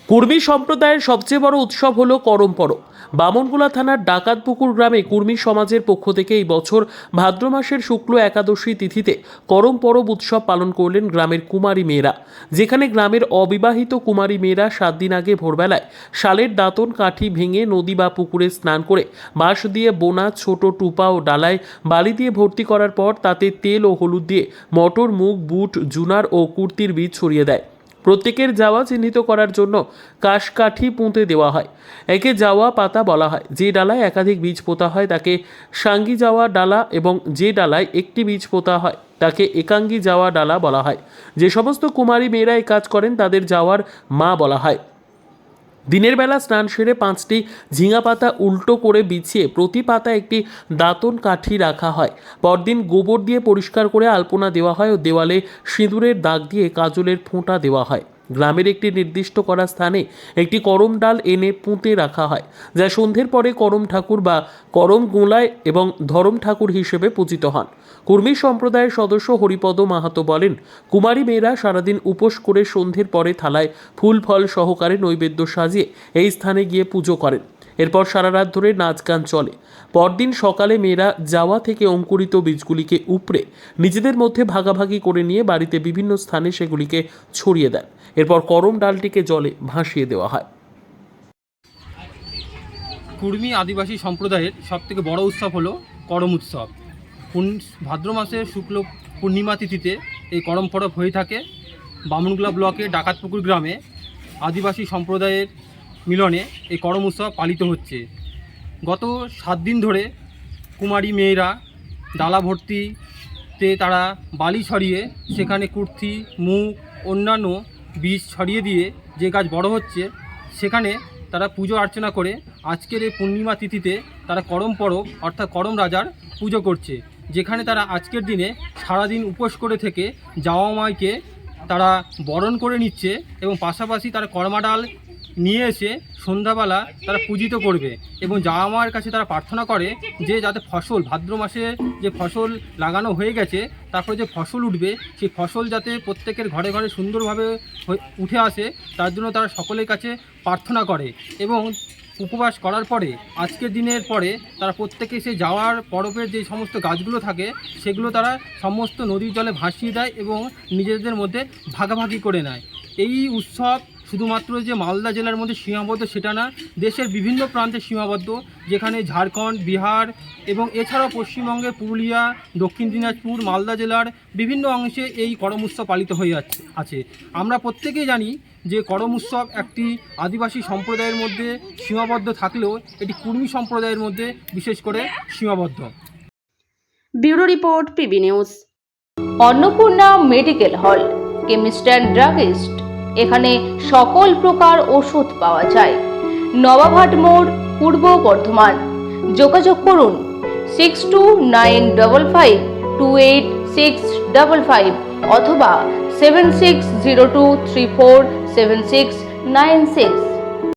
কুর্মী সম্প্রদায়ের সবচেয়ে বড় উৎসব হলো করম পরব। বামনগোলা থানার ডাকাতপুকুর গ্রামে কুর্মী সমাজের পক্ষ থেকে এই বছর ভাদ্র মাসের শুক্ল একাদশী তিথিতে করম পরব উৎসব পালন করলেন গ্রামের কুমারী মেয়েরা। যেখানে গ্রামের অবিবাহিত কুমারী মেয়েরা 7 দিন আগে ভোরবেলায় শালের দাঁতন কাঠি ভেঙে নদী বা পুকুরে স্নান করে বাঁশ দিয়ে বোনা ছোট টুপা ও ডালায় বালি দিয়ে ভর্তি করার পর তাতে তেল ও হলুদ দিয়ে মটর, মুগ, বুট, জুনার ও কুর্তির বীজ ছড়িয়ে দেয়। প্রত্যেকের যাওয়া চিহ্নিত করার জন্য কাশকাঠি পুঁতে দেওয়া হয়। একে যাওয়া পাতা বলা হয়। যে ডালায় একাধিক বীজ পোতা হয় তাকে সাঙ্গী যাওয়া ডালা এবং যে ডালায় একটি বীজ পোতা হয় তাকে একাঙ্গী যাওয়া ডালা বলা হয়। যে সমস্ত কুমারী মেয়েরা এই কাজ করেন তাদের যাওয়ার মা বলা হয়। দিনের বেলা স্নান সেরে 5টি ঝিঙা পাতা উল্টো করে বিছিয়ে প্রতি পাতা একটি দাঁতন কাঠি রাখা হয়। পরদিন গোবর দিয়ে পরিষ্কার করে আলপনা দেওয়া হয় ও দেওয়ালে সিঁদুরের দাগ দিয়ে কাজলের ফোঁটা দেওয়া হয়। গ্রামের একটি নির্দিষ্ট করা স্থানে একটি করম ডাল এনে পুঁতে রাখা হয়, যা সন্ধ্যের পরে করম ঠাকুর বা করম গোলায় এবং ধরম ঠাকুর হিসেবে পূজিত হন। কুর্মী সম্প্রদায়ের সদস্য হরিপদ মাহাতো বলেন, কুমারী মেয়েরা সারাদিন উপোস করে সন্ধ্যের পরে থালায় ফুল ফল সহকারে নৈবেদ্য সাজিয়ে এই স্থানে গিয়ে পুজো করেন। এরপর সারা রাত ধরে নাচ গান চলে। পরদিন সকালে মেয়েরা যাওয়া থেকে অঙ্কুরিত বীজগুলিকে উপড়ে নিজেদের মধ্যে ভাগাভাগি করে নিয়ে বাড়িতে বিভিন্ন স্থানে সেগুলিকে ছড়িয়ে দেন। এরপর করম ডালটিকে জলে ভাসিয়ে দেওয়া হয়। কুর্মী আদিবাসী সম্প্রদায়ের সবথেকে বড় উৎসব হলো করম উৎসব। ভাদ্র মাসের শুক্ল পূর্ণিমা তিথিতে এই করম পরব হয়ে থাকে। বামনগোলা ব্লকের ডাকাতপুকুর গ্রামে আদিবাসী সম্প্রদায়ের মিলনে এই করম উৎসব পালিত হচ্ছে। গত 7 দিন ধরে কুমারী মেয়েরা ডালা ভর্তিতে তারা বালি ছড়িয়ে সেখানে কুর্তি, মুগ, অন্যান্য বীজ ছড়িয়ে দিয়ে যে গাছ বড় হচ্ছে সেখানে তারা পুজো অর্চনা করে আজকের এই পূর্ণিমা তিথিতে তারা করম পরব অর্থাৎ করম রাজার পুজো করছে। যেখানে তারা আজকের দিনে সারাদিন উপোস করে থেকে যাওয়া মাইকে তারা বরণ করে নিচ্ছে এবং পাশাপাশি তারা কর্মা ডাল নিয়ে এসে সন্ধ্যাবেলা তারা পূজিত করবে এবং যাওয়া মায়ের কাছে তারা প্রার্থনা করে যে যাতে ফসল ভাদ্র মাসে যে ফসল লাগানো হয়ে গেছে তারপরে যে ফসল উঠবে সেই ফসল যাতে প্রত্যেকের ঘরে ঘরে সুন্দরভাবে উঠে আসে তার জন্য তারা সকলের কাছে প্রার্থনা করে এবং উপবাস করার পরে আজকের দিনের পরে তারা প্রত্যেকে সে যাওয়ার পরবের যে সমস্ত গাছগুলো থাকে সেগুলো তারা সমস্ত নদীর জলে ভাসিয়ে দেয় এবং নিজেদের মধ্যে ভাগাভাগি করে নেয়। এই উৎসব শুধুমাত্র যে মালদা জেলার মধ্যে সীমাবদ্ধ সেটা না, দেশের বিভিন্ন প্রান্তে সীমাবদ্ধ, যেখানে ঝাড়খণ্ড, বিহার এবং এছাড়াও পশ্চিমবঙ্গের পুরুলিয়া, দক্ষিণ দিনাজপুর, মালদা জেলার বিভিন্ন অংশে এই করম উৎসব পালিত হয়ে আছে। আমরা প্রত্যেকেই জানি যে করম উৎসব একটি আদিবাসী সম্প্রদায়ের মধ্যে সীমাবদ্ধ থাকলেও এটি কুর্মী সম্প্রদায়ের মধ্যে বিশেষ করে সীমাবদ্ধ। Bureau report, PB news. Annapurna medical hall, chemist and druggist. এখানে সকল প্রকার ওষুধ পাওয়া যায়। নবাবহাট মোড়, পূর্ব বর্ধমান। যোগাযোগ করুন 6295528655 অথবা 7602347696।